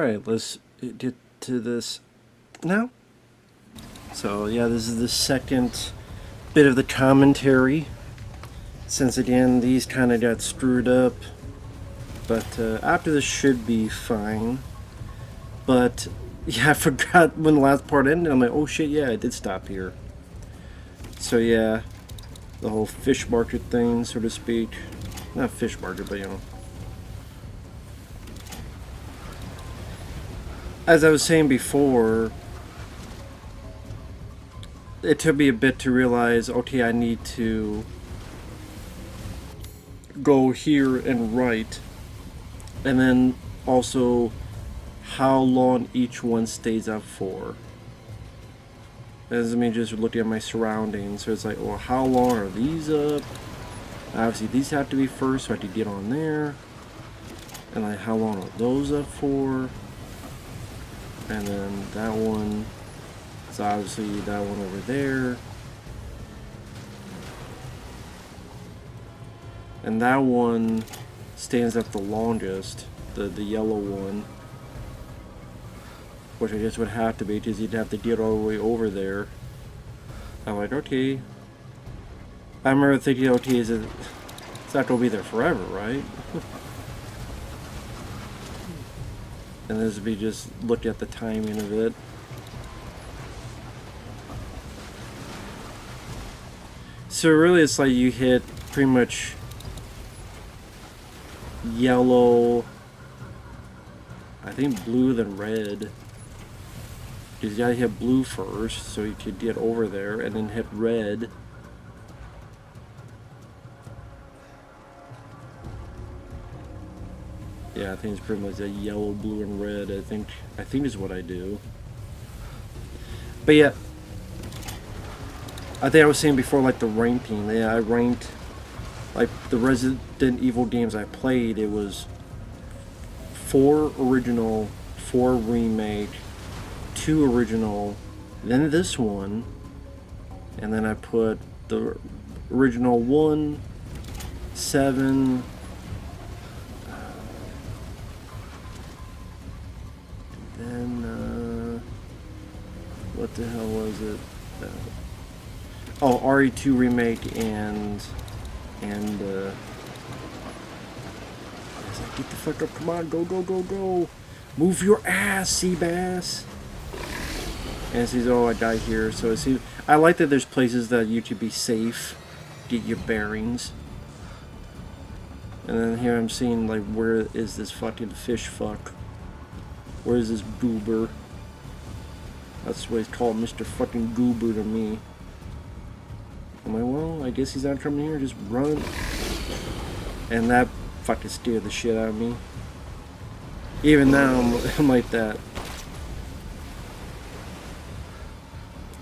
Alright, let's get to this now. So yeah, this is the second bit of the commentary. Since again, these kind of got screwed up. But after this should be fine. But yeah, I forgot when the last part ended. I'm like, oh shit, yeah, I did stop here. So yeah, the whole fish market thing, so to speak. Not fish market, but you know. As I was saying before, it took me a bit to realize, okay, I need to go here and write, and then also how long each one stays up for. As I mean, just looking at my surroundings, so it's like, well, how long are these up? Obviously, these have to be first, so I have to get on there. And like, how long are those up for? And then that one, so obviously that one over there. And that one stands up the longest, the yellow one. Which I guess would have to be, because you'd have to get all the way over there. I'm like, okay. I remember thinking, okay, it's not going to be there forever, right? And this would be just look at the timing of it. So really it's like you hit pretty much yellow, I think blue, then red. Because you gotta hit blue first so you could get over there, and then hit red. Yeah, I think it's pretty much a yellow, blue, and red. I think is what I do. But yeah, I think I was saying before, like the ranking. Yeah, I ranked like the Resident Evil games I played. It was 4 original, 4 remake, 2 original, then this one, and then I put the original 1, 7. Then, what the hell was it? Oh, RE2 remake and get the fuck up, come on, go, go, go, go. Move your ass, Seabass. And it says, oh, I died here. So it seems, I like that there's places that you could be safe, get your bearings. And then here I'm seeing, like, where is this fucking fish fuck? Where is this goober? That's what he's called, Mr. fucking Goober to me. I'm like, well, I guess he's not coming here, just run. And that fucking scared the shit out of me. Even now, I'm like that.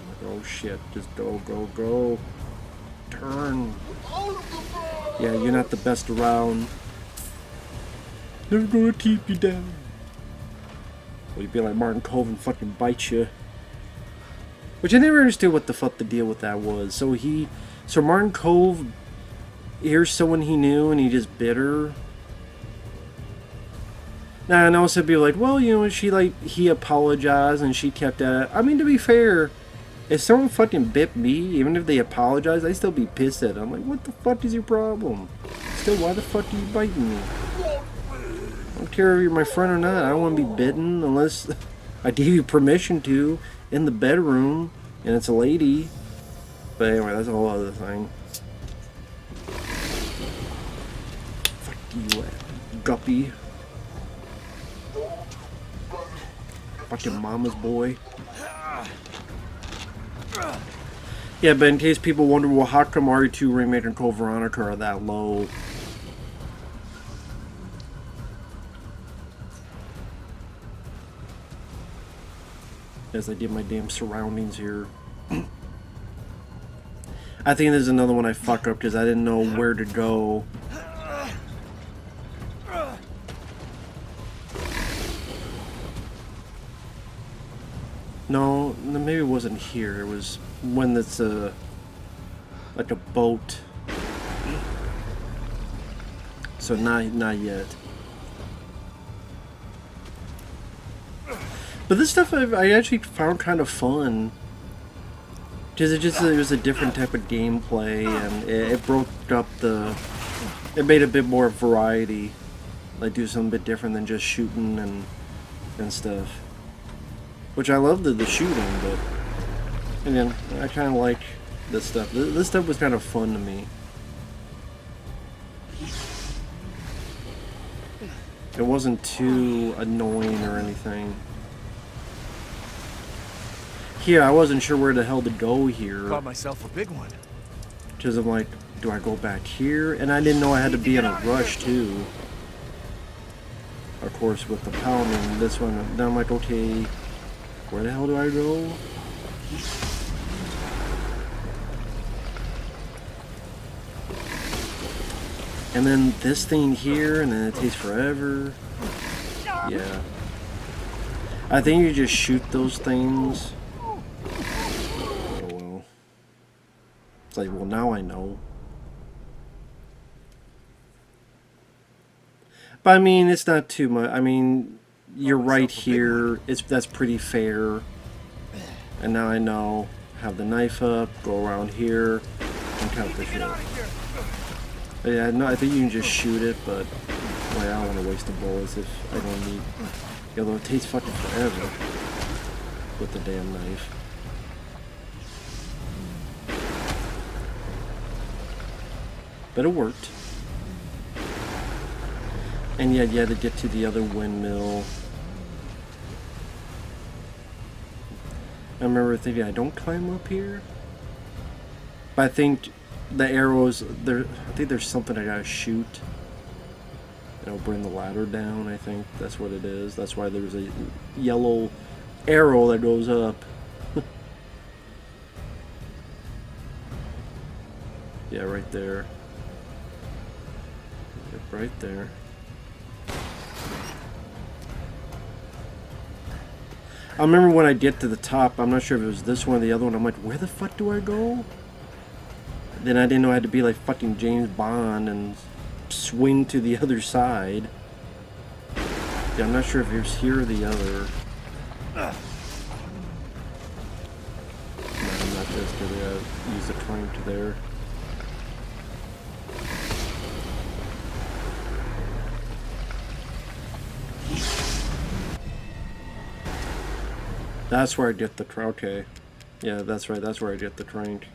I'm like, oh shit, just go, go, go. Turn. Yeah, you're not the best around. They're gonna keep you down. Well, you'd be like Martin Cove and fucking bite you. Which I never understood what the fuck the deal with that was. So Martin Cove here's someone he knew and he just bit her. Now, and also be like, well, you know, he apologized and she kept at it. I mean, to be fair, if someone fucking bit me, even if they apologized, I'd still be pissed at them. I'm like, what the fuck is your problem? Still, why the fuck are you biting me? I don't care if you're my friend or not. I don't want to be bitten unless I give you permission to in the bedroom and it's a lady. But anyway, that's a whole other thing. Fuck you, guppy. Fucking mama's boy. Yeah, but in case people wonder, well, how come RE2 Remake and Code Veronica are that low? As I did my damn surroundings here. I think there's another one I fucked up because I didn't know where to go. No, maybe it wasn't here. It was one that's like a boat. So not yet. But this stuff I actually found kind of fun. Because it was a different type of gameplay, and it broke up the... It made a bit more variety. Like, do something a bit different than just shooting and stuff. Which I love the shooting, but... Again, I kind of like this stuff. This stuff was kind of fun to me. It wasn't too annoying or anything. Here, I wasn't sure where the hell to go here. Got myself a big one. Because I'm like, do I go back here? And I didn't know I had to be in a rush too. Of course, with the pounding, this one, then I'm like, okay, where the hell do I go? And then this thing here, and then it takes forever. Yeah. I think you just shoot those things. Oh well. It's like, well, now I know. But I mean, it's not too much. I mean, you're right here. That's pretty fair. And now I know. Have the knife up, go around here, and count the shit. Yeah, no, I think you can just shoot it, but like, I don't want to waste the bullets if I don't need. Although it takes fucking forever with the damn knife. But it worked. And yet, yeah, to get to the other windmill. I remember thinking, I don't climb up here. But I think the arrows, there. I think there's something I gotta shoot. It'll bring the ladder down, I think. That's what it is. That's why there's a yellow arrow that goes up. Yeah, right there. Yep, right there. I remember when I get to the top, I'm not sure if it was this one or the other one, I'm like, where the fuck do I go? Then I didn't know I had to be like fucking James Bond and swing to the other side. Yeah, I'm not sure if it was here or the other. No, I'm not just gonna use the crank there. That's where I get the okay. Yeah, that's right. That's where I get the crank.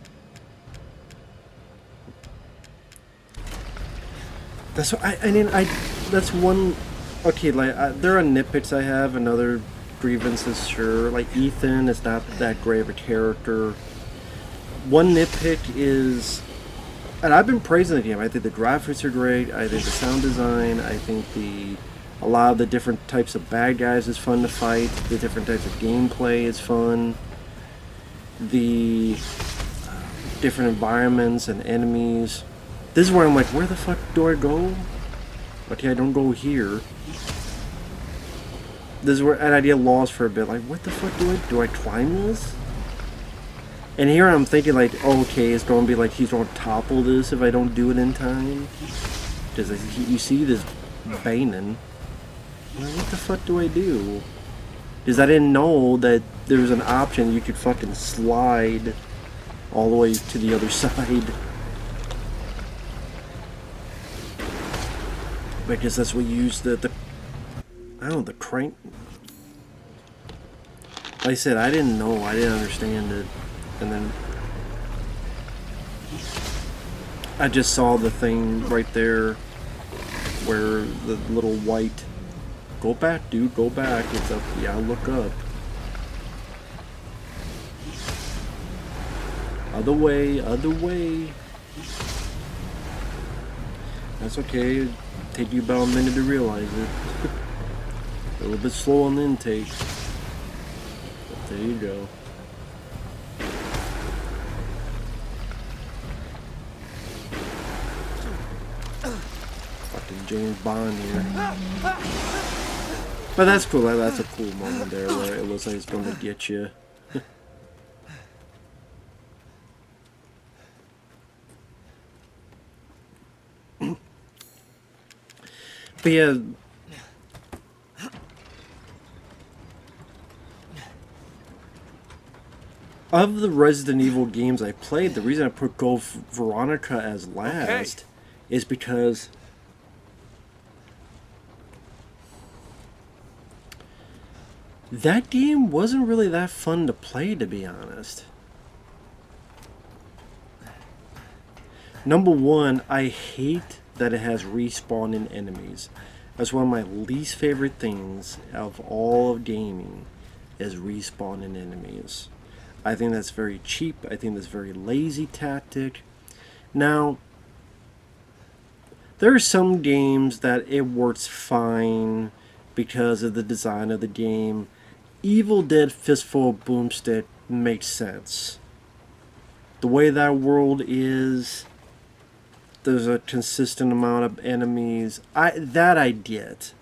That's what I mean. That's one. Okay, like there are nitpicks I have and other grievances. Sure, like Ethan is not that great of a character. One nitpick is, and I've been praising the game. I think the graphics are great. I think the sound design. I think a lot of the different types of bad guys is fun to fight. The different types of gameplay is fun. The different environments and enemies. This is where I'm like, where the fuck do I go? Okay, I don't go here. This is where, and I get lost for a bit. Like, what the fuck do I climb this? And here I'm thinking like, oh, okay, it's going to be like he's going to topple this if I don't do it in time. Because you see this Banin. Like, what the fuck do I do? Because I didn't know that there was an option you could fucking slide all the way to the other side. I guess that's what you use the I don't know, the crank. Like I said, I didn't know, I didn't understand it. And then I just saw the thing right there where the little white, go back dude, go back, it's up, yeah, look up. Other way, other way. That's okay. Take you about a minute to realize it. A little bit slow on the intake. But there you go. Fucking James Bond here. But that's cool. That's a cool moment there where it looks like it's going to get you. But yeah, Of the Resident Evil games I played, the reason I put Gold Veronica as last is because that game wasn't really that fun to play, to be honest. Number one, I hate that it has respawning enemies. That's one of my least favorite things of all of gaming, is respawning enemies. I think that's very cheap. I think that's a very lazy tactic. Now, there are some games that it works fine because of the design of the game. Evil Dead Fistful of Boomstick makes sense. The way that world is, there's a consistent amount of enemies. That I get.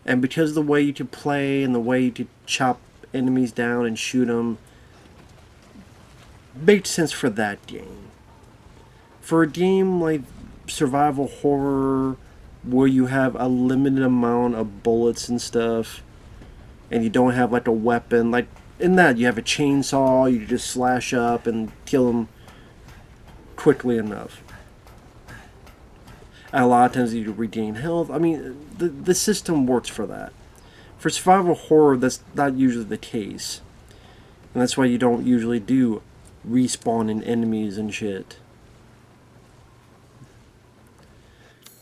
And because of the way you can play and the way you can chop enemies down and shoot them, makes sense for that game. For a game like survival horror, where you have a limited amount of bullets and stuff, and you don't have like a weapon, like in that you have a chainsaw, you just slash up and kill them quickly enough. And a lot of times you regain health. I mean, the system works for that. For survival horror, that's not usually the case. And that's why you don't usually do respawning enemies and shit.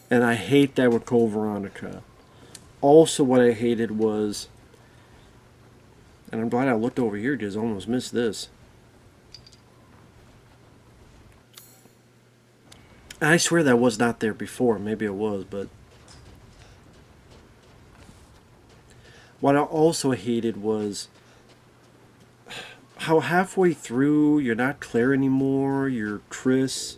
And I hate that with Code Veronica. Also, what I hated was, and I'm glad I looked over here because I almost missed this. I swear that was not there before. Maybe it was, but what I also hated was how halfway through you're not Claire anymore, you're Chris.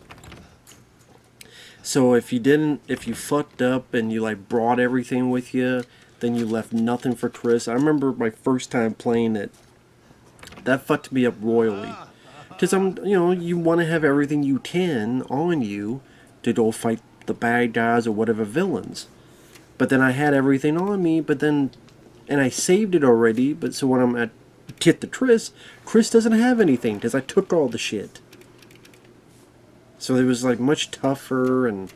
So if you fucked up and you like brought everything with you, then you left nothing for Chris. I remember my first time playing it. That fucked me up royally. Because you want to have everything you can on you to go fight the bad guys or whatever villains. But then I had everything on me, and I saved it already, but so when I'm at get to Chris doesn't have anything because I took all the shit. So it was like much tougher. And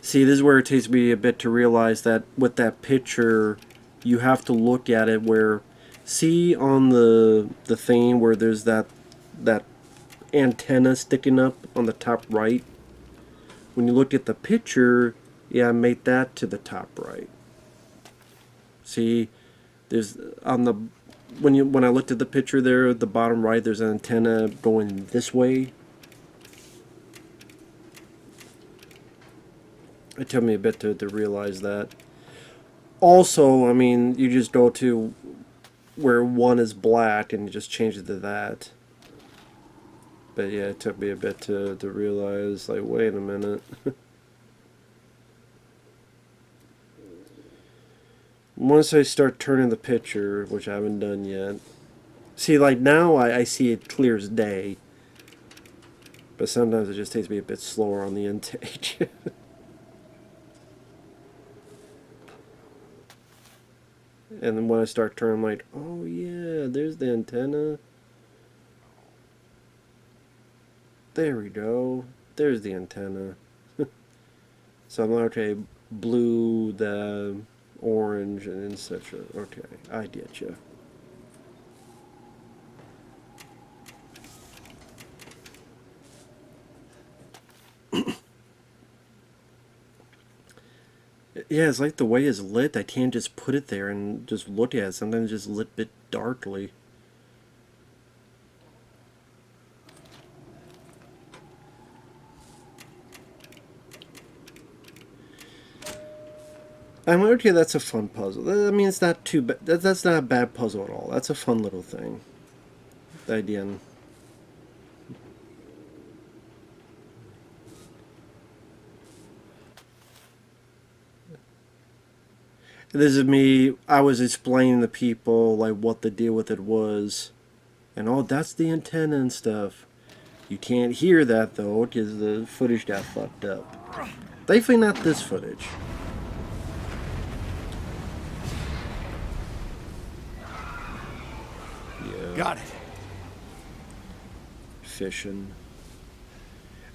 see, this is where it takes me a bit to realize that with that picture, you have to look at it where, see on the thing where there's that antenna sticking up on the top right. When you look at the picture, yeah, I made that to the top right. See, there's on the when I looked at the picture there at the bottom right, there's an antenna going this way. It took me a bit to realize that. Also, I mean, you just go to where one is black and you just change it to that. But yeah, it took me a bit to realize, like, wait a minute. Once I start turning the picture, which I haven't done yet. See, like now I see it clear as day. But sometimes it just takes me a bit slower on the intake. And then when I start turning, I'm like, oh yeah, there's the antenna. There we go. There's the antenna. So I'm like, okay, blue, the orange, and etc. Okay, I get you. Yeah, it's like the way it's lit. I can't just put it there and just look at it. Sometimes it's just lit a bit darkly. I'm okay, that's a fun puzzle. I mean, it's not too bad. That's not a bad puzzle at all. That's a fun little thing. The idea. This is me. I was explaining to people like what the deal with it was, and oh, that's the antenna and stuff. You can't hear that though because the footage got fucked up. Thankfully, not this footage. Got it. Fishing.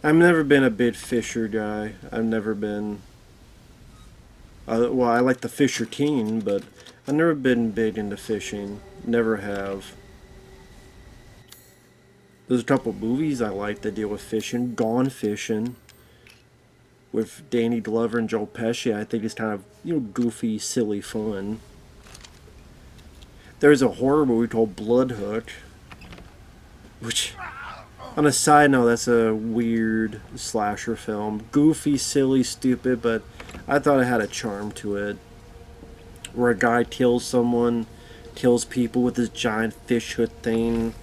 I've never been a big fisher guy. I've never been. Well, I like the Fisher King, but I've never been big into fishing. Never have. There's a couple movies I like that deal with fishing. Gone Fishing with Danny Glover and Joe Pesci. I think it's kind of, goofy, silly fun. There's a horror movie called Bloodhook, which, on a side note, that's a weird slasher film. Goofy, silly, stupid, but I thought it had a charm to it. Where a guy kills people with this giant fish hook thing.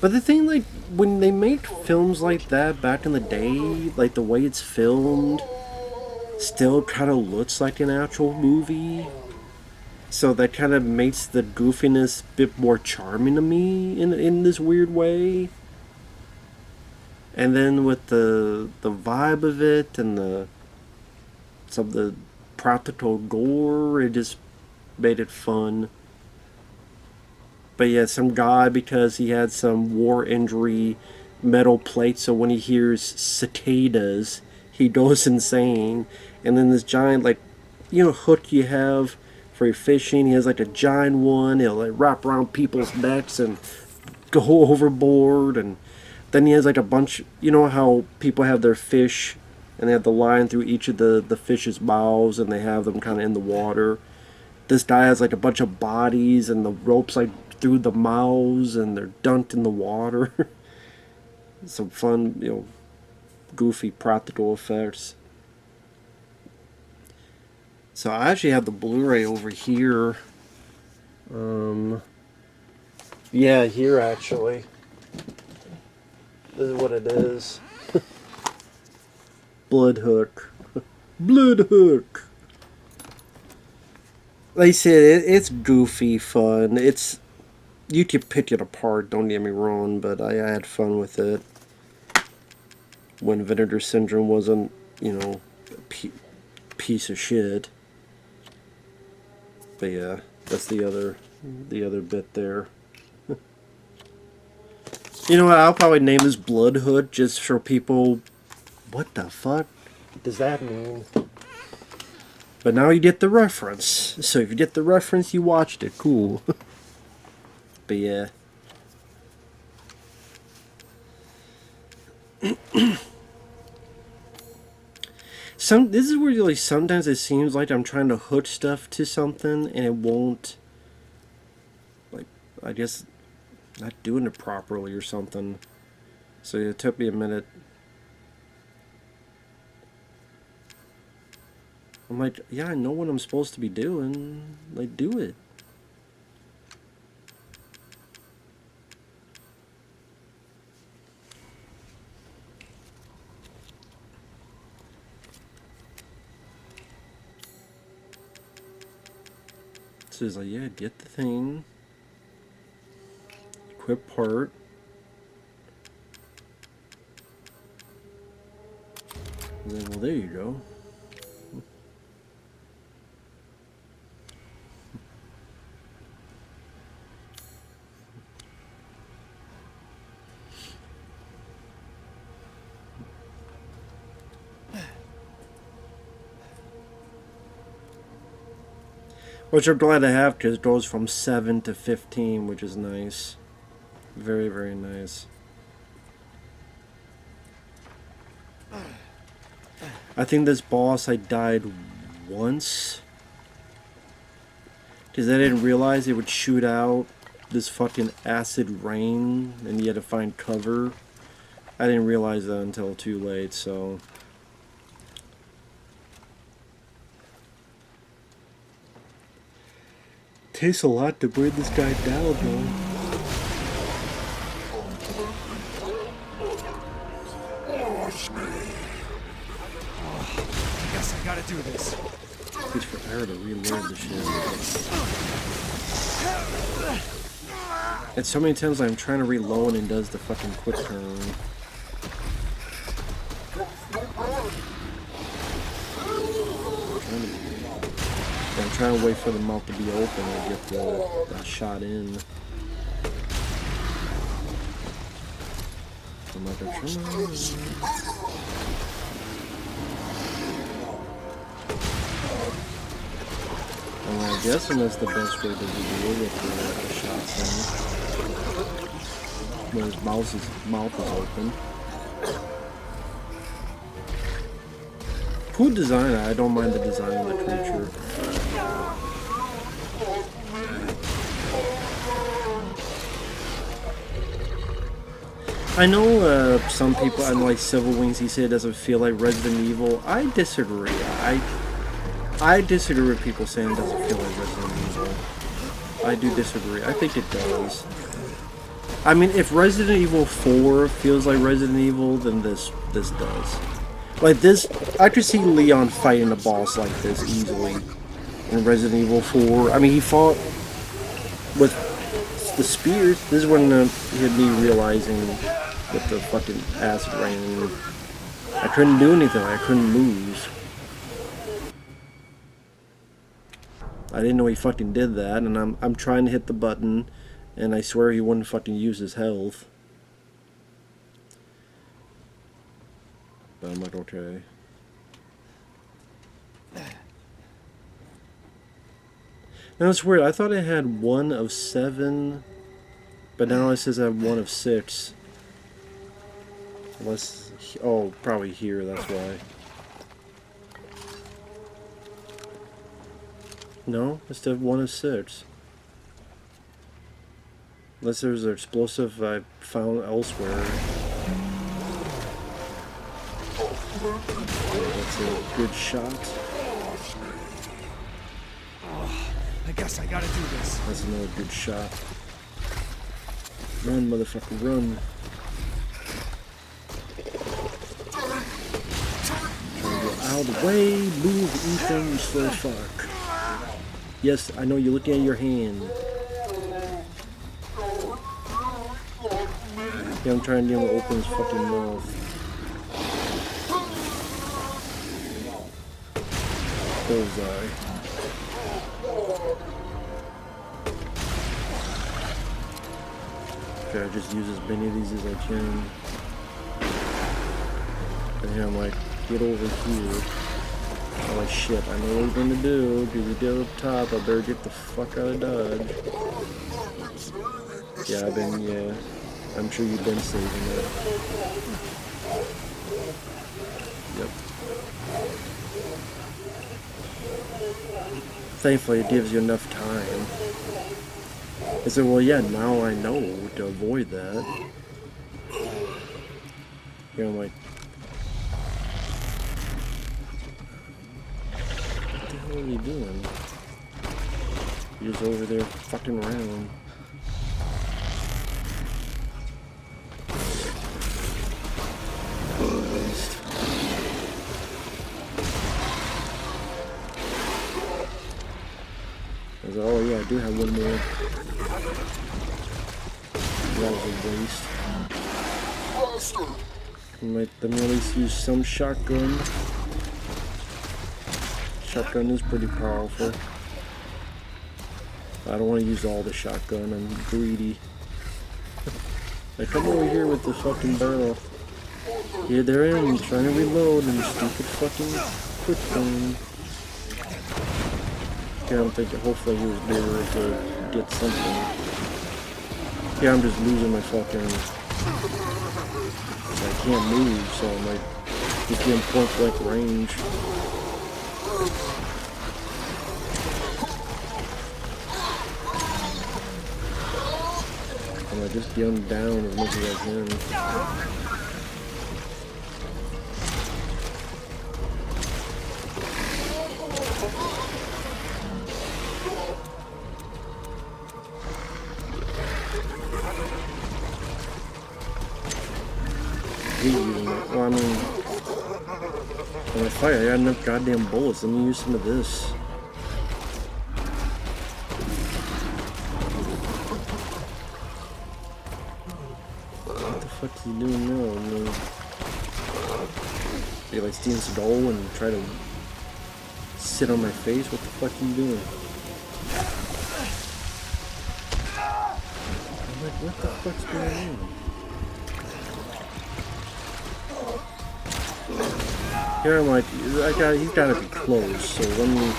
But the thing, like, when they make films like that back in the day, like, the way it's filmed still kind of looks like an actual movie. So that kind of makes the goofiness a bit more charming to me in this weird way. And then with the vibe of it and some of the practical gore, it just made it fun. But yeah, some guy, because he had some war injury, metal plate, so when he hears cicadas, he goes insane. And then this giant, like, hook you have for your fishing, he has like a giant one, he'll like wrap around people's necks and go overboard. And then he has like a bunch, how people have their fish and they have the line through each of the fish's mouths and they have them kind of in the water. This guy has like a bunch of bodies and the rope's like through the mouths and they're dunked in the water. Some fun, goofy practical effects. So I actually have the Blu-ray over here. Yeah, here actually. This is what it is. Bloodhook. Bloodhook. Like I said, it's goofy fun. You could pick it apart, don't get me wrong, but I had fun with it. When Vinegar Syndrome wasn't, a piece of shit. But yeah, that's the other bit there. You know what, I'll probably name this Bloodhook just for people. What the fuck does that mean? But now you get the reference. So if you get the reference, you watched it. Cool. But yeah. This is where like sometimes it seems like I'm trying to hook stuff to something and it won't, like, I guess not doing it properly or something. So it took me a minute. I'm like, yeah, I know what I'm supposed to be doing. Like, do it. So it's like, yeah, get the thing. Equip part. And then, well, there you go. Which I'm glad to have because it goes from 7 to 15, which is nice. Very, very nice. I think this boss I died once. Because I didn't realize it would shoot out this fucking acid rain and you had to find cover. I didn't realize that until too late, so... Takes a lot to bring this guy down, though. I guess I gotta do this. It takes forever to reload the shit. And so many times I'm trying to reload and it does the fucking quick turn. I'm trying to wait for the mouth to be open and get the shot in. I'm like, come on. I'm guessing that's the best way to deal with the shot thing. When his mouth is open. Cool design. I don't mind the design of the creature. I know some people, and like Civil Wings, he said it doesn't feel like Resident Evil. I disagree. I disagree with people saying it doesn't feel like Resident Evil. I do disagree. I think it does. I mean, if Resident Evil 4 feels like Resident Evil, then this does. Like this, I could see Leon fighting a boss like this easily in Resident Evil 4. I mean, he fought with the spears. This is when he had me realizing with the fucking acid rain, I couldn't do anything. I couldn't move. I didn't know he fucking did that, and I'm trying to hit the button, and I swear he wouldn't fucking use his health. But I'm like, okay. Now it's weird. I thought I had 1 of 7, but now it says I have 1 of 6. Unless, oh, probably here. That's why. No, it's still 1 of 6. Unless there's an explosive I found elsewhere. Yeah, that's a good shot. I guess I gotta do this. That's another good shot. Run, motherfucker, run. Trying to get out of the way. Move, Ethan, you slow fuck. Yes, I know you're looking at your hand. Yeah, I'm trying to get him to open his fucking mouth. Bullseye. Okay, I just use as many of these as I can. And yeah, I'm like, get over here. I'm like, shit, I know what he's gonna do. Because he did up top, I better get the fuck out of Dodge. Yeah, I'm sure you've been saving it. Yep. Thankfully, it gives you enough time. I said, well, yeah, now I know to avoid that. You know, I'm like, what the hell are you doing? You're just over there fucking around. I was like, oh yeah, I do have one more. That was a waste. Let them at least use some shotgun. Shotgun is pretty powerful. I don't want to use all the shotgun, I'm greedy. Like, come over here with the fucking barrel. Yeah, they're in, trying to reload and stupid fucking quick thing. Yeah, I'm thinking hopefully he was able to get something. Yeah, I'm just losing my fucking... I can't move, so I'm like, just getting point blank range. I'm like, just get him down as much as I can. Well, I mean, when I fight, I got enough goddamn bullets. Let me use some of this. What the fuck is he doing now? I mean, you like stealing some dough and try to sit on my face? What the fuck are you doing? I'm like, what the fuck's going on? Here I'm like, he's got to be close. So let me.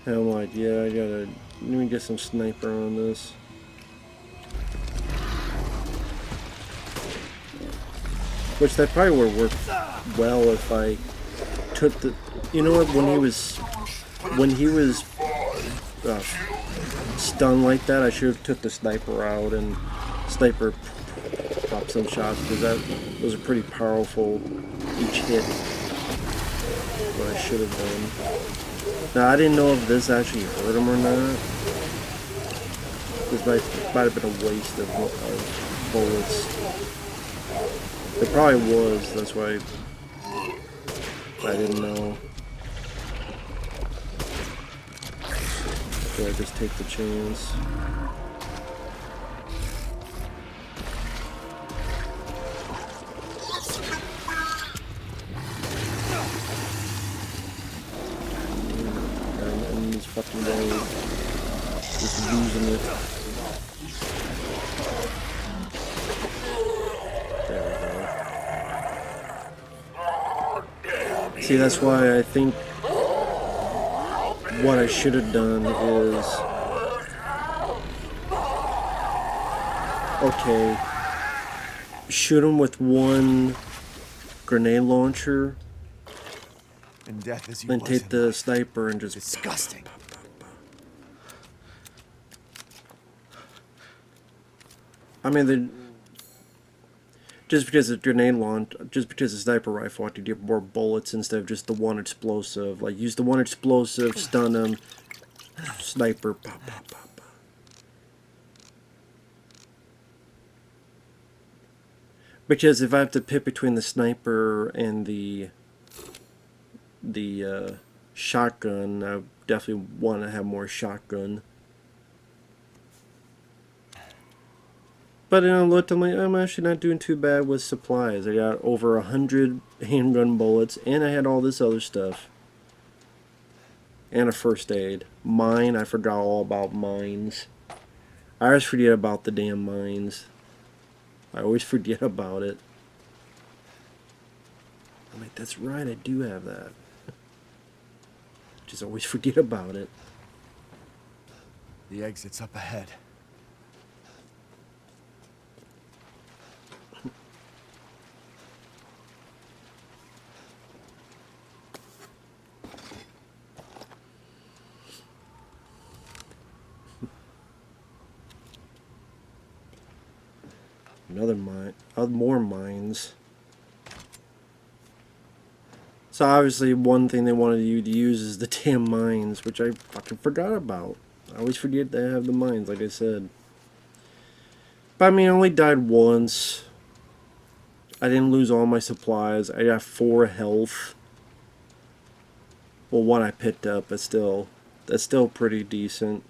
And I'm like, yeah, let me get some sniper on this. Which that probably would work well if I took the, you know what, when he was stunned like that, I should have took the sniper out and sniper pop some shots, because those are pretty powerful each hit. What I should have done. Now I didn't know if this actually hurt him or not. This might have been a waste of bullets. It probably was. That's why I didn't know. So I just take the chance. And this fucking guy just losing it. There we go. See, that's why I think what I should have done is, okay, shoot him with one grenade launcher, And death as you then was take in the life. sniper and just Disgusting. I mean, just because the grenade launch, just because the sniper rifle, I could get more bullets instead of just the one explosive. Like, use the one explosive, stun him, sniper, pop, pop, pop, pop. Because if I have to pick between the sniper and the shotgun, I definitely want to have more shotgun. But then I looked, I'm like, I'm actually not doing too bad with supplies. I got over 100 handgun bullets, and I had all this other stuff. And a first aid. Mine, I forgot all about mines. I always forget about the damn mines. I always forget about it. I'm like, that's right, I do have that. Just always forget about it. The exit's up ahead. Another mine, more mines. So obviously one thing they wanted you to use is the damn mines, which I fucking forgot about. I always forget they have the mines, like I said. But I mean, I only died once. I didn't lose all my supplies. I got 4 health. Well, 1 I picked up, but still, that's still pretty decent.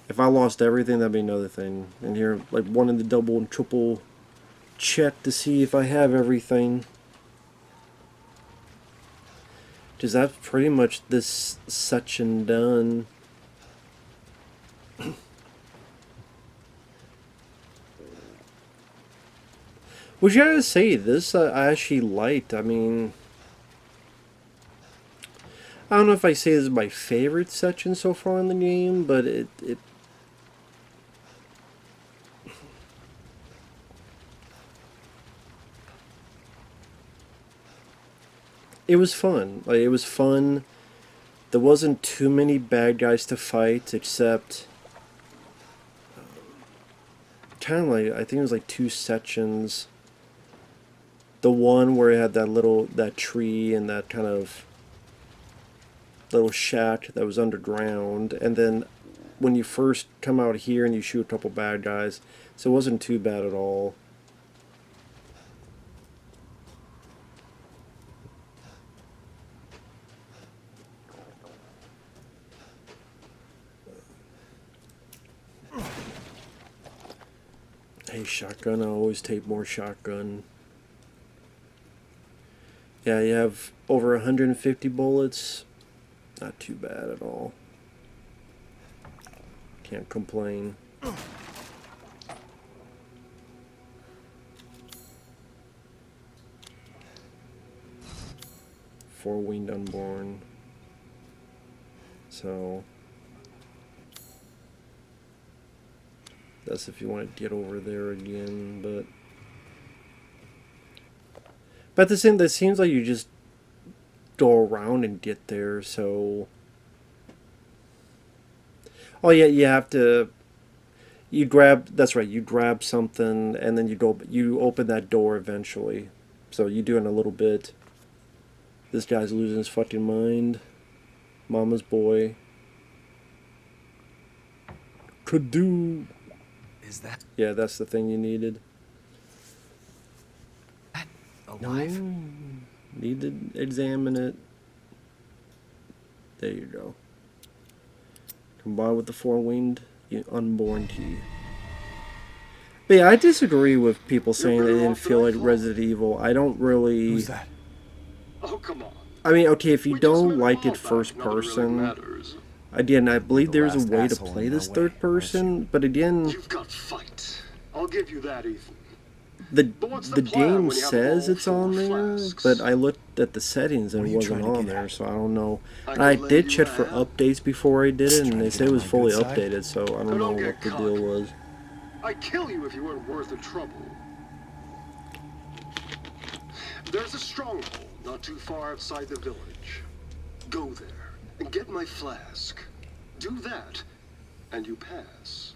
If I lost everything, that'd be another thing. And here, like, wanting to double and triple check to see if I have everything. Because that's pretty much this section done. Which I gotta say, this I actually liked. I mean, I don't know if I say this is my favorite section so far in the game, but it was fun. Like, it was fun. There wasn't too many bad guys to fight, except kind of like, I think it was like 2 sections. The one where it had that tree and that kind of little shack that was underground, and then when you first come out here and you shoot a couple bad guys, so it wasn't too bad at all. Hey, shotgun, I always take more shotgun. Yeah, you have over 150 bullets. Not too bad at all. Can't complain. Four-winged unborn. So that's if you want to get over there again, but at the same, that seems like you just go around and get there. So oh yeah, you have to. You grab. That's right. You grab something, and then you go. You open that door eventually. So you do in a little bit. This guy's losing his fucking mind. Mama's boy. Could do. Is that Yeah, that's the thing you needed. alive? No, need to examine it. There you go. Combined with the four-winged unborn key. But yeah, I disagree with people saying they didn't feel like Resident Evil. I don't really. Who's that? Oh, come on. I mean, okay, if you We just met don't a like while it back. first Not that it really person, matters. again, I believe The there's a last way to asshole play in this our third way, person, but again, You've got fight. I'll give you that, Ethan. the But what's the the plan game when you have says all it's on four there, flasks? but I looked at the settings and What it are you wasn't trying to on get there, at? so I don't know. I And I can lend did you check a for hand. updates before I did it, and Trying they to said get it on was my fully good side? updated, so I don't But know don't what get the cocky. deal was. I'd kill you if you weren't worth the trouble. There's a stronghold not too far outside the village. Go there and get my flask. Do that, and you pass.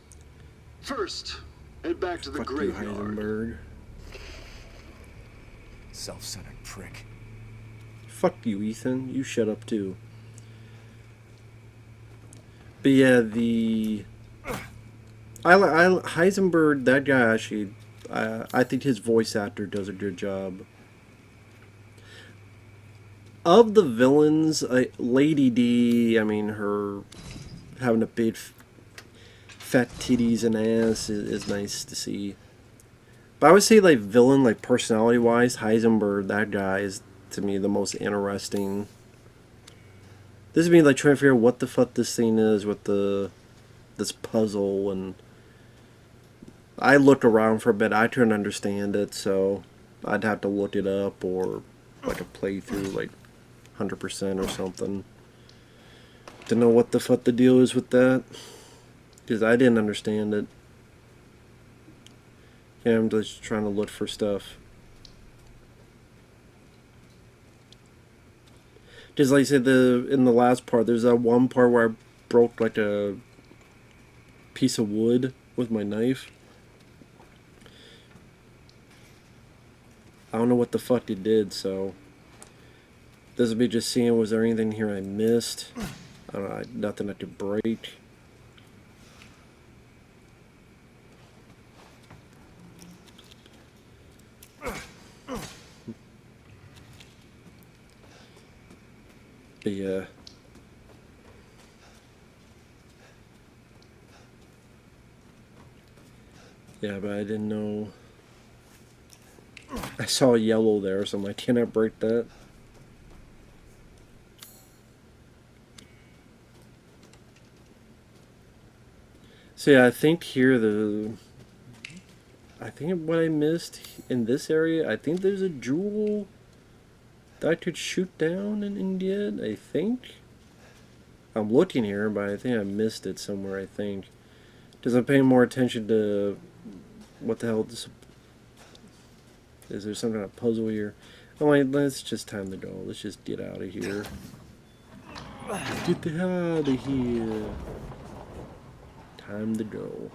First, head back to the Fuck you, graveyard. Heisenberg. Self-centered prick. Fuck you, Ethan. You shut up too. But yeah, Heisenberg, that guy actually, I think his voice actor does a good job. Of the villains, Lady D, I mean, her having a big fat titties and ass is nice to see. But I would say, like, villain, like, personality-wise, Heisenberg, that guy is, to me, the most interesting. This is me, like, trying to figure out what the fuck this thing is with this puzzle, and I looked around for a bit. I couldn't understand it, so I'd have to look it up, or, like, a playthrough, like, 100% or something, to know what the fuck the deal is with that, because I didn't understand it. Yeah, I'm just trying to look for stuff. Just like I said, in the last part, there's that one part where I broke like a piece of wood with my knife. I don't know what the fuck it did, so this will be just seeing, was there anything here I missed? I don't know, nothing I could break. But yeah. Yeah, but I didn't know. I saw yellow there, so I'm like, can I break that? So yeah, I think here I think what I missed in this area, I think there's a jewel that I could shoot down and get, I think. I'm looking here, but I think I missed it somewhere, I think. Because I'm paying more attention to what the hell this is. There some kind of puzzle here? Oh wait, it's just time to go. Let's just get out of here. Get the hell out of here. Time to go.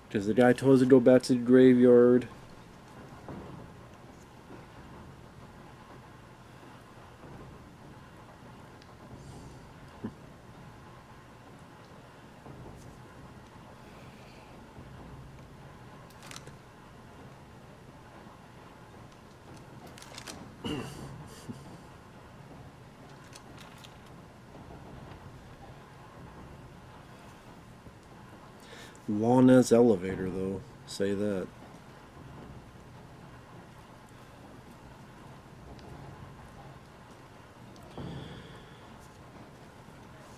Because the guy told us to go back to the graveyard. Lana's elevator, though. Say that.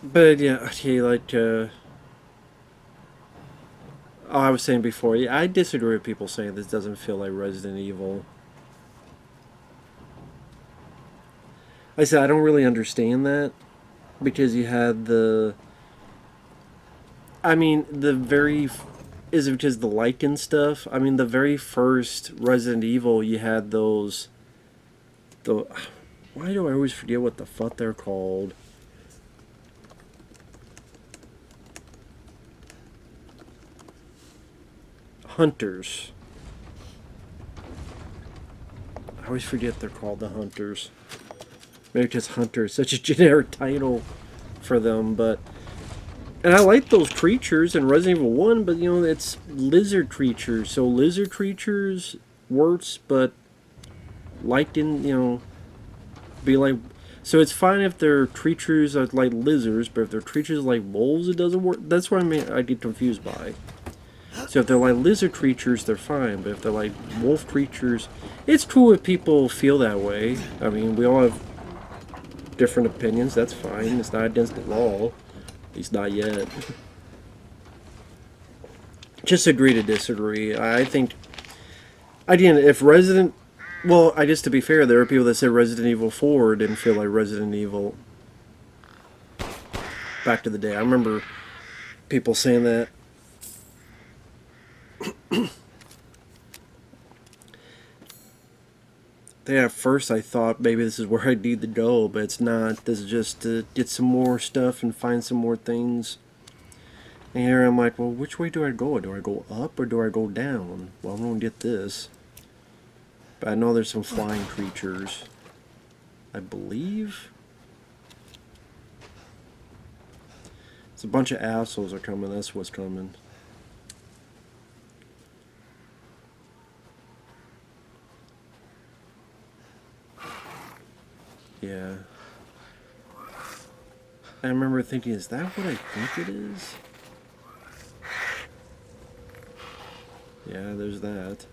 But yeah, okay, like, oh, I was saying before, yeah, I disagree with people saying this doesn't feel like Resident Evil. Like I said, I don't really understand that, because you had the, I mean, the very, is it because the lichen stuff? I mean, the very first Resident Evil, you had those, the, why do I always forget what the fuck they're called? Hunters. I always forget they're called the Hunters. Maybe because Hunter is such a generic title for them, but... And I like those creatures in Resident Evil 1, but, you know, it's lizard creatures. So lizard creatures works, but lichen, you know, be like... So it's fine if they're creatures like lizards, but if they're creatures like wolves, it doesn't work. That's what I get confused by. So if they're like lizard creatures, they're fine. But if they're like wolf creatures, it's cool if people feel that way. I mean, we all have different opinions. That's fine. It's not against the law. At least not yet. Just agree to disagree. I think, again, if Resident... Well, I guess to be fair, there are people that say Resident Evil 4 didn't feel like Resident Evil back to the day. I remember people saying that. Yeah, at first I thought maybe this is where I need to go, but it's not. This is just to get some more stuff and find some more things. And here I'm like, well, which way do I go? Do I go up or do I go down? Well, I'm going to get this. But I know there's some flying creatures. I believe. It's a bunch of assholes are coming. That's what's coming. Yeah. I remember thinking, is that what I think it is? Yeah, there's that.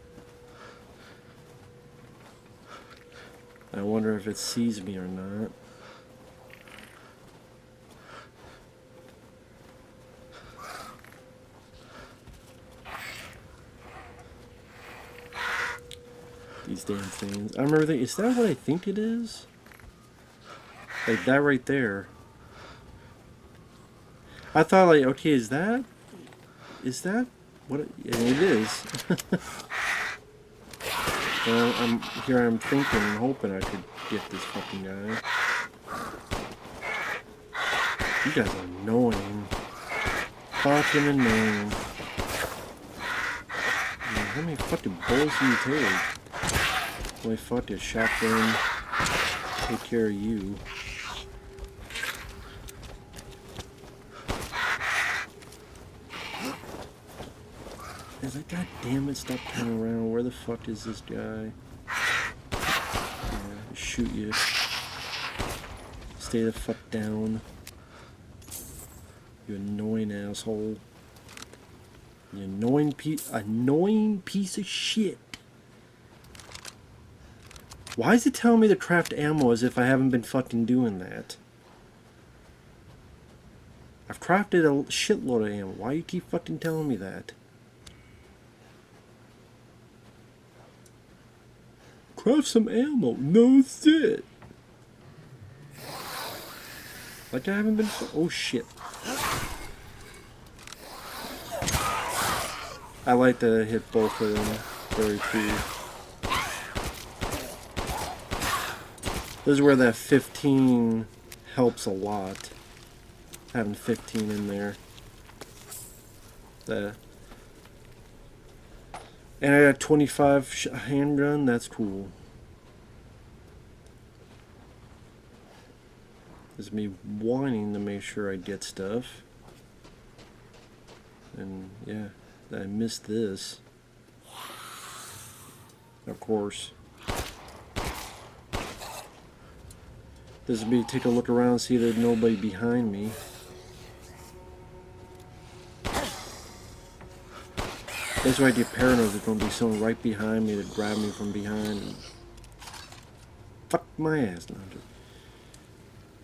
I wonder if it sees me or not. These damn things. I remember thinking, is that what I think it is? Like that right there. I thought like, okay, is that what it is? Well, I'm thinking and hoping I could get this fucking guy. You guys are annoying. Fucking annoying. Man, how many fucking bullets do you take? Boy, fuck this shotgun. Take care of you. Is like, god damn it, stop turning around. Where the fuck is this guy? Yeah, shoot you. Stay the fuck down. You annoying asshole. You annoying piece of shit. Why is it telling me to craft ammo as if I haven't been fucking doing that? I've crafted a shitload of ammo. Why do you keep fucking telling me that? Craft some ammo. No shit. Like I haven't been... Oh shit. I like to hit both of them. Very cool. This is where that 15 helps a lot. Having 15 in there. And I got 25 handgun. That's cool. This is me wanting to make sure I get stuff. And yeah, I missed this. Of course. This is me take a look around, see there's nobody behind me. That's why I get paranoid. There's gonna be someone right behind me to grab me from behind and fuck my ass. No,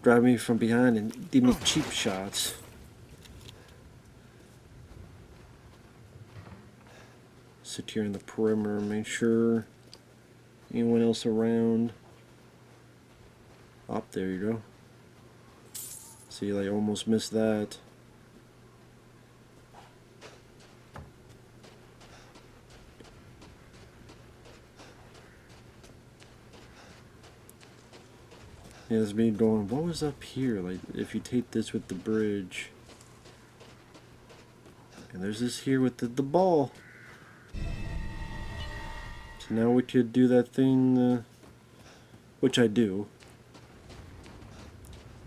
grab me from behind and give me cheap shots. Secure in the perimeter, make sure anyone else around. Up there you go. See, like almost missed that. Yeah, there's me going, what was up here? Like, if you take this with the bridge. And there's this here with the ball. So now we could do that thing, which I do.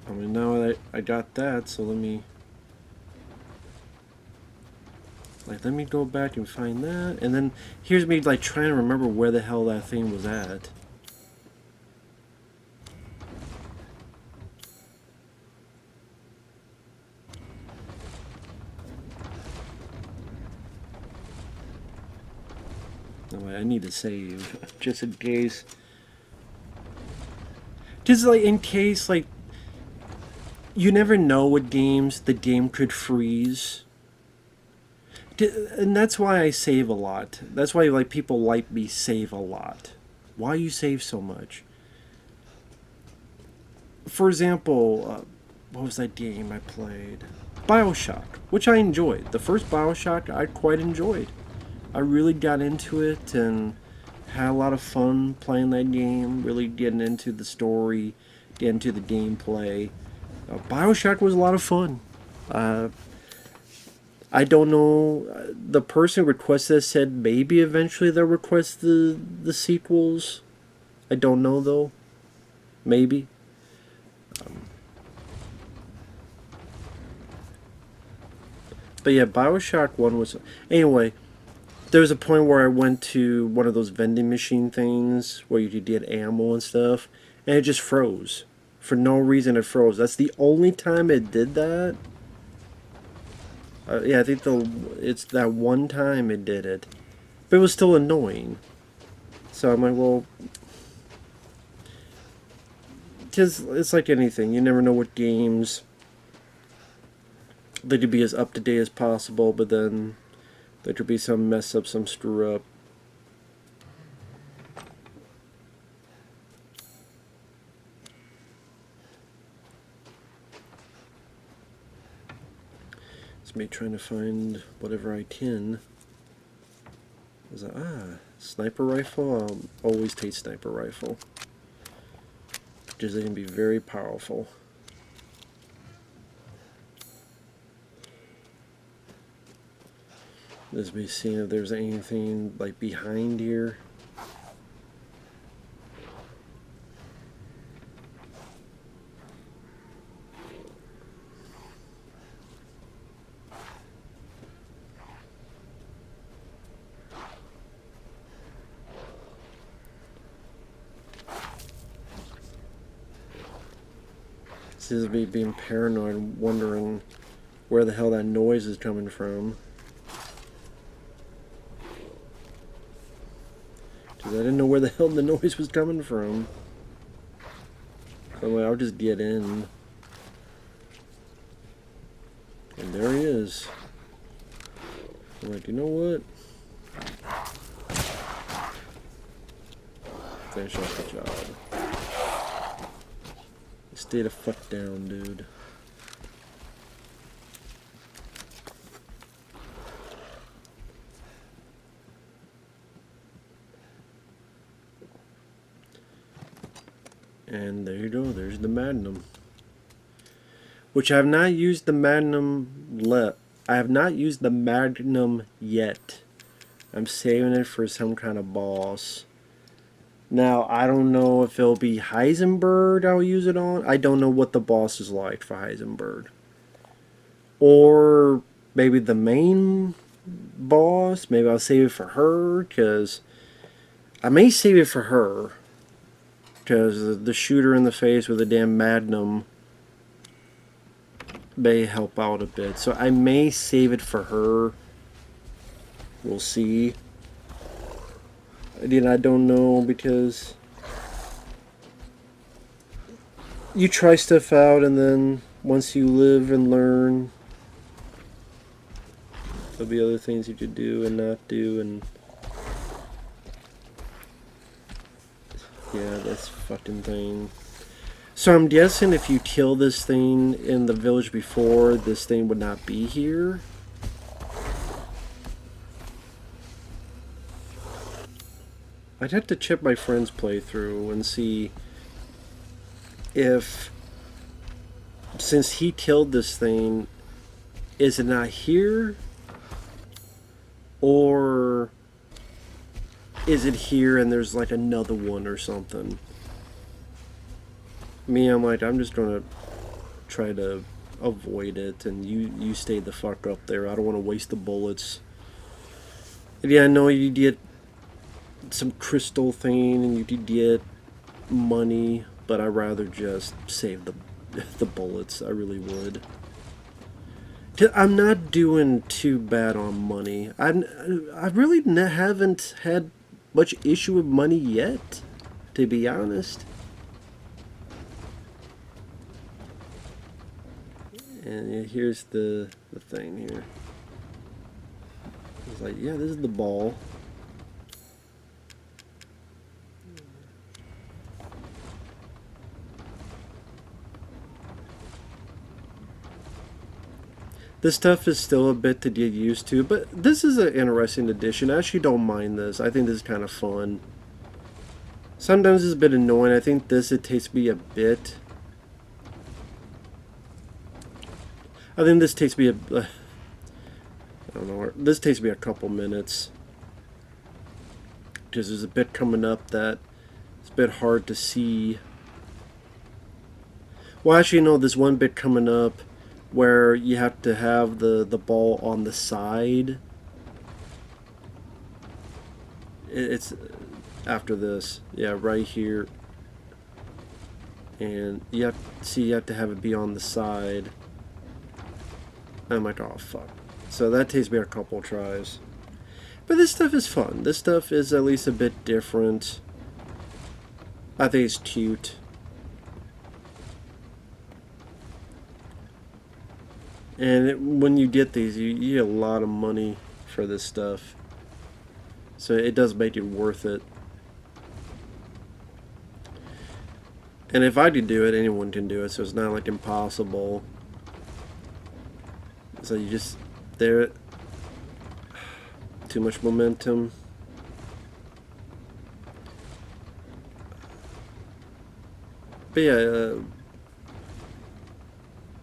I mean, now I got that, so let me go back and find that. And then here's me like trying to remember where the hell that thing was at. I need to save just in case. Just like in case, like you never know what games the game could freeze. And that's why I save a lot. That's why like people like me save a lot. Why you save so much? For example, what was that game I played? BioShock, which I enjoyed. The first BioShock I quite enjoyed. I really got into it and had a lot of fun playing that game, really getting into the story, getting into the gameplay. BioShock was a lot of fun. I don't know, the person who requested this said maybe eventually they'll request the sequels. I don't know though. Maybe. But yeah, BioShock 1 was... Anyway, there was a point where I went to one of those vending machine things where you could get ammo and stuff, and it just froze. For no reason it froze. That's the only time it did that. Yeah, I think it's that one time it did it. But it was still annoying. So I'm like, well... Because it's like anything. You never know what games... They could be as up to date as possible, but then... There could be some mess up, some screw up. It's me trying to find whatever I can. Sniper rifle? I'll always take sniper rifle. Because they can be very powerful. Let's be seeing if there's anything like behind here. This is me being paranoid, wondering where the hell that noise is coming from. Because I didn't know where the hell the noise was coming from. So I'm like, I'll just get in. And there he is. I'm like, you know what? Finish off the job. Stay the fuck down, dude. And there you go, there's the Magnum. Which I have not used the Magnum I have not used the Magnum yet. I'm saving it for some kind of boss. Now, I don't know if it'll be Heisenberg I'll use it on. I don't know what the boss is like for Heisenberg. Or maybe the main boss. Maybe I'll save it for her, because I may save it for her. Because the shooter in the face with a damn Magnum may help out a bit. So I may save it for her. We'll see. Again, I don't know, because you try stuff out, and then once you live and learn, there'll be other things you could do and not do, and yeah, this fucking thing. So I'm guessing if you kill this thing in the village before, this thing would not be here. I'd have to check my friend's playthrough and see if, since he killed this thing, is it not here? Or is it here and there's like another one or something? Me, I'm like, I'm just gonna try to avoid it, and you stay the fuck up there. I don't want to waste the bullets. And yeah, I know you get some crystal thing and you could get money, but I'd rather just save the bullets. I really would. I'm not doing too bad on money. I really haven't had much issue with money yet, to be honest. And here's the thing here. It's like, yeah, this is the ball. This stuff is still a bit to get used to, but this is an interesting addition. I actually don't mind this. I think this is kind of fun. Sometimes it's a bit annoying. I think it takes me a bit. I think this takes me I don't know. This takes me a couple minutes. Because there's a bit coming up that it's a bit hard to see. Well, actually, no, there's one bit coming up where you have to have the ball on the side. It's after this. Yeah, right here. And you have to have it be on the side. I'm like, oh fuck. So that takes me a couple tries. But this stuff is fun. This stuff is at least a bit different. I think it's cute. And when you get these, you get a lot of money for this stuff. So it does make it worth it. And if I could do it, anyone can do it. So it's not like impossible. So you just, there, too much momentum. But yeah,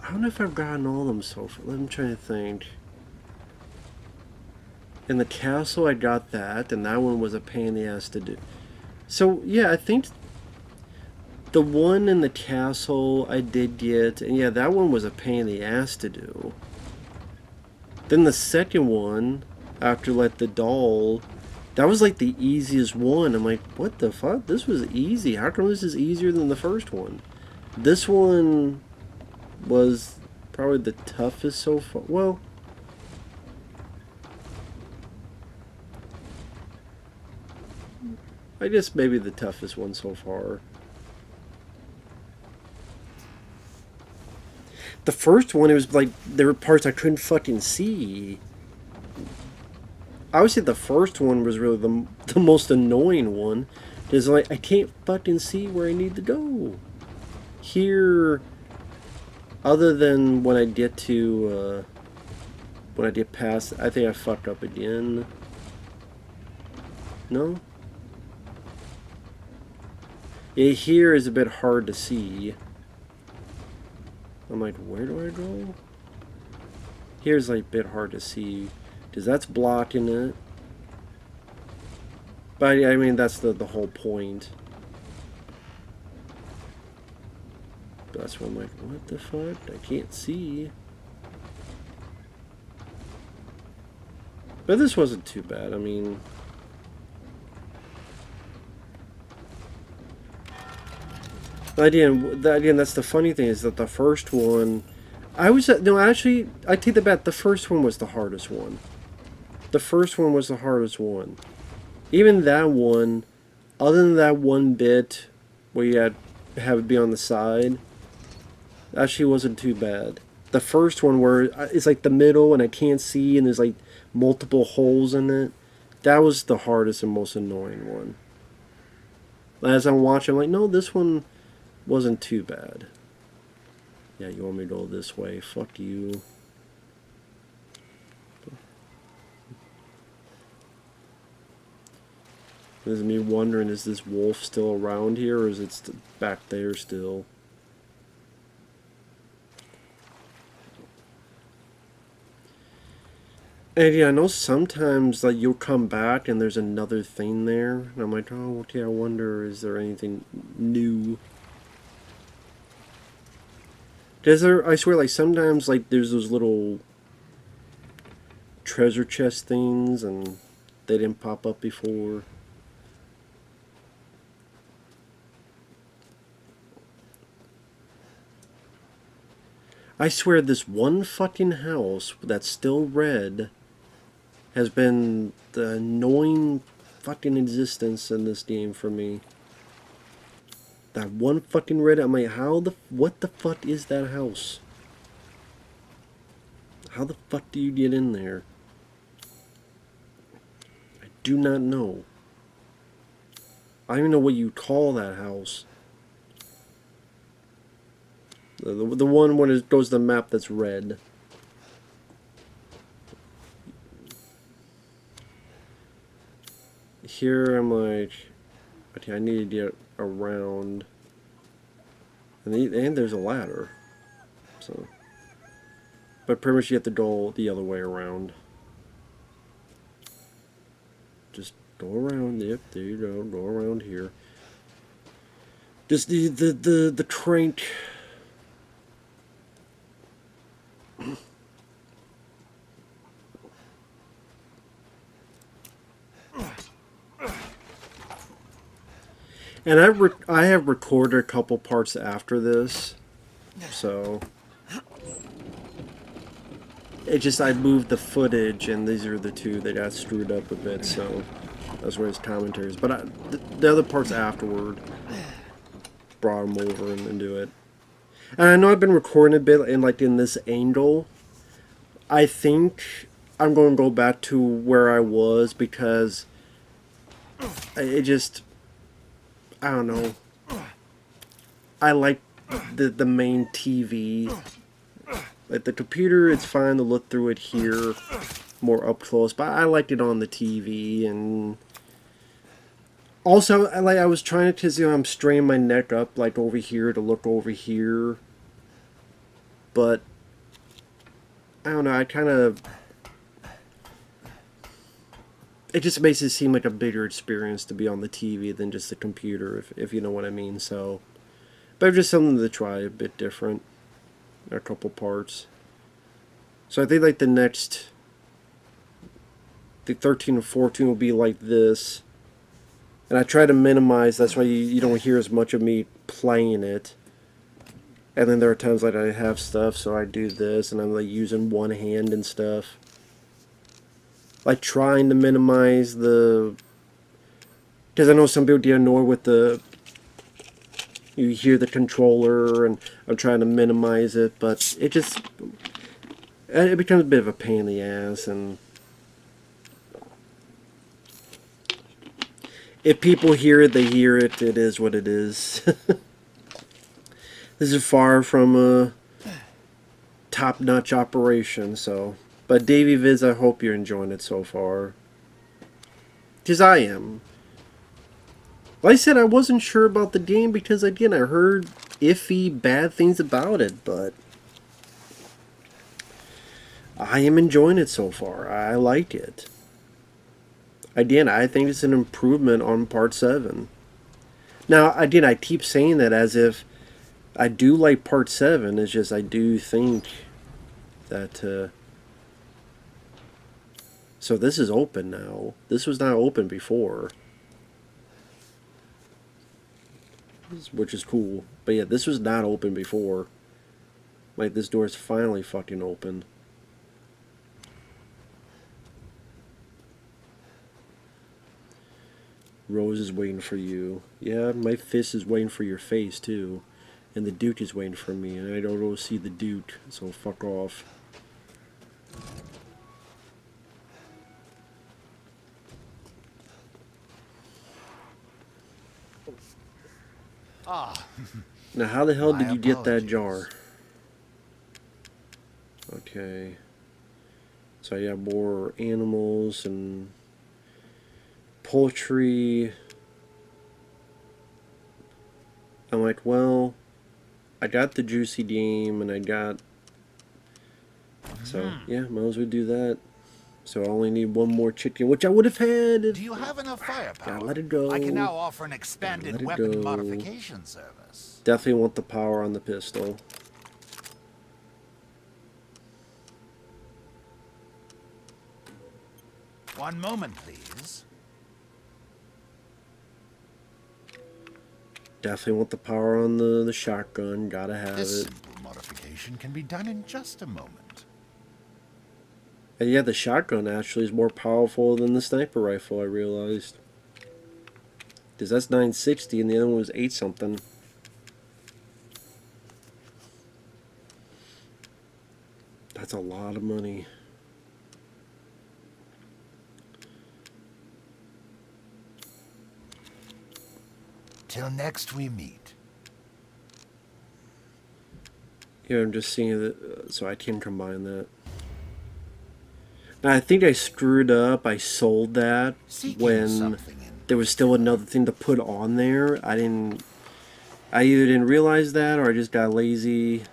I don't know if I've gotten all of them so far. I'm trying to think. In the castle I got that, and that one was a pain in the ass to do. So yeah, I think the one in the castle I did get, and yeah, that one was a pain in the ass to do. Then the second one, after like the doll, that was like the easiest one. I'm like, what the fuck? This was easy. How come this is easier than the first one? This one was probably the toughest so far. Well, I guess maybe the toughest one so far. The first one, it was like, there were parts I couldn't fucking see. I would say the first one was really the most annoying one. Because like, I can't fucking see where I need to go. Here, other than when I get to, when I get past, I think I fucked up again. No? Yeah, here is a bit hard to see. I'm like, where do I go? Here's like a bit hard to see, because that's blocking it. But I mean, that's the whole point. But that's why I'm like, what the fuck? I can't see. But this wasn't too bad. I mean, again, that's the funny thing, is that the first one, no, actually, I take that back. The first one was the hardest one. The first one was the hardest one. Even that one, other than that one bit where you had to have it be on the side, Actually wasn't too bad. The first one where it's like the middle and I can't see and there's like multiple holes in it, that was the hardest and most annoying one. As I'm watching, I'm like, no, this one wasn't too bad. Yeah, you want me to go this way? Fuck you. This is me wondering, is this wolf still around here or is it back there still? And yeah, I know sometimes like you'll come back and there's another thing there, and I'm like, oh, okay, I wonder, is there anything new? Cause there, I swear, like sometimes like there's those little treasure chest things, and they didn't pop up before. I swear, this one fucking house that's still red has been the annoying fucking existence in this game for me. That one fucking red, I'm like, what the fuck is that house? How the fuck do you get in there? I do not know. I don't even know what you call that house. The one when it goes to the map that's red. Here I'm like, okay, I need to get around, and there's a ladder, so, but pretty much you have to go the other way around. Just go around. Yep, there you go. Go around here. Just the crank. And I have recorded a couple parts after this, so it just I moved the footage, and these are the two that got screwed up a bit, so that's where his commentaries. But the other parts afterward brought him over and do it. And I know I've been recording a bit in this angle. I think I'm going to go back to where I was because it just, I don't know. I like the main TV. Like the computer, it's fine to look through it here, more up close. But I liked it on the TV, and also I was trying to, cause I'm straining my neck up like over here to look over here. But I don't know. I kind of, it just makes it seem like a bigger experience to be on the TV than just the computer, if you know what I mean. So, but just something to try a bit different. A couple parts. So I think like the 13 and 14 will be like this. And I try to minimize, that's why you don't hear as much of me playing it. And then there are times like I have stuff, so I do this, and I'm like using one hand and stuff. Like trying to minimize the, because I know some people get annoyed with you hear the controller, and I'm trying to minimize it, but it becomes a bit of a pain in the ass, and if people hear it, they hear it. It is what it is. This is far from a top-notch operation, so. But DavieVids, I hope you're enjoying it so far. Because I am. Like I said, I wasn't sure about the game because, again, I heard iffy, bad things about it, but I am enjoying it so far. I like it. Again, I think it's an improvement on Part 7. Now, again, I keep saying that as if I do like Part 7, it's just I do think that, so this is open now. This was not open before. Which is cool. But yeah, this was not open before. Like, this door is finally fucking open. Rose is waiting for you. Yeah, my fist is waiting for your face, too. And the Duke is waiting for me, and I don't go see the Duke, so fuck off. Ah. Now, how the hell My did you get that apologies. jar? Okay. So I got more animals and poultry. I'm like, well, I got the juicy game, and I got... So, yeah, might as well do that. So I only need one more chicken, which I would have had if... Do you have enough firepower? Gotta let it go. I can now offer an Let expanded it weapon go. modification service. Definitely want the power on the pistol. One moment, please. Definitely want the power on the shotgun. Gotta have This it. simple modification can be done in just a moment. And yeah, the shotgun actually is more powerful than the sniper rifle, I realized. Because that's 960 and the other one was 8 something. That's a lot of money. Till next we meet. Yeah, I'm just seeing that, so I can combine that. Now, I think I screwed up. I sold that Seeking when something in there was still another thing to put on there. I either didn't realize that or I just got lazy.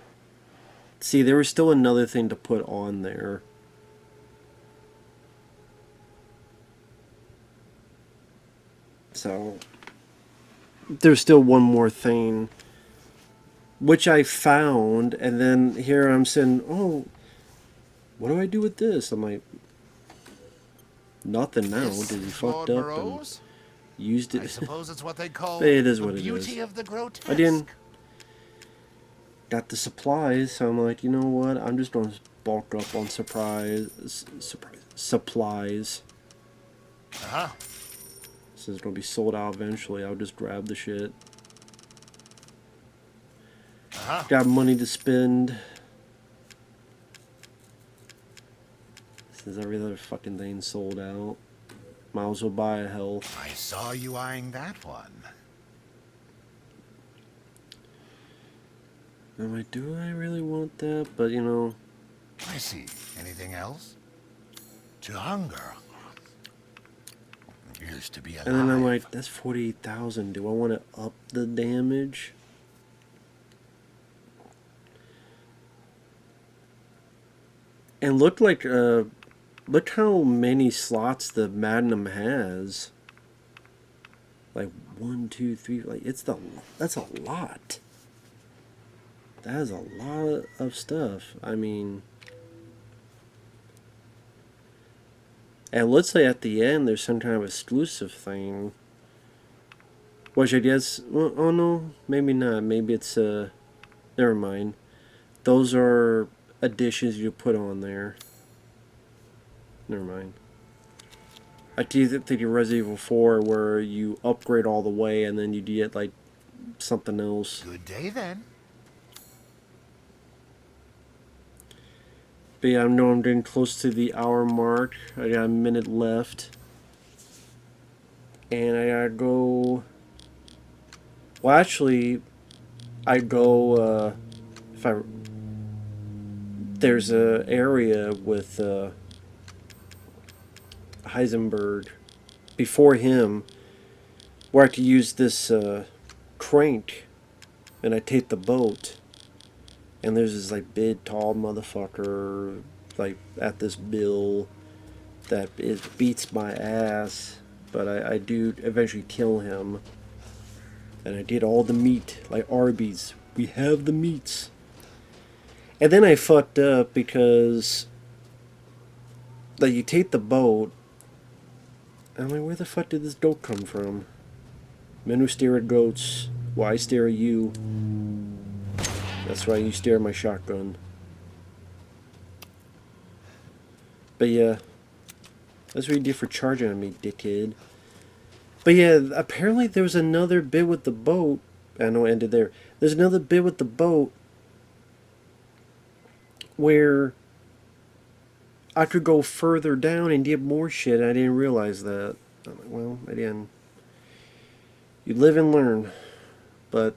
See, there was still another thing to put on there. So, there's still one more thing, which I found, and then here I'm saying, oh, what do I do with this? I'm like, nothing now, This, because you Lord fucked up and Burroughs? used I it. suppose it's what they call It is the what it beauty is. of the grotesque. I didn't got the supplies, so I'm like, you know what? I'm just going to bulk up on supplies. Uh-huh. This is going to be sold out eventually. I'll just grab the shit. Uh-huh. Got money to spend. Since every other fucking thing sold out. Might as well buy a health. I saw you eyeing that one. I'm like, do I really want that? But you know. I see. Anything else? To hunger. Used to be alive. And then I'm like, that's 48,000. Do I want to up the damage? And look how many slots the Magnum has. Like 1, 2, 3. Like that's a lot. That is a lot of stuff. I mean, and let's say at the end there's some kind of exclusive thing. Which I guess, well, oh no, maybe not. Maybe it's never mind. Those are additions you put on there. Never mind. I do think of Resident Evil 4 where you upgrade all the way and then you get like something else. Good day then. But yeah, I know I'm getting close to the hour mark. I got a minute left. And I gotta go... Well, actually, I go, if I... There's a area with, Heisenberg before him where I could use this, crank and I take the boat. And there's this like big tall motherfucker like at this bill that beats my ass, but I do eventually kill him. And I did all the meat like Arby's. We have the meats. And then I fucked up because like you take the boat. And I'm like, where the fuck did this goat come from? Men who stare at goats. Why stare at you? That's why you stare at my shotgun. But yeah, that's what you did for charging on me, dickhead. But yeah, apparently there was another bit with the boat I know it ended there. There's another bit with the boat where I could go further down and get more shit. I didn't realize that. I'm like, well, again, you live and learn. But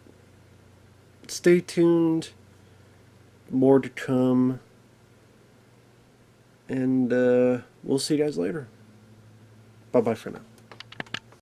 stay tuned. More to come. And we'll see you guys later. Bye-bye for now.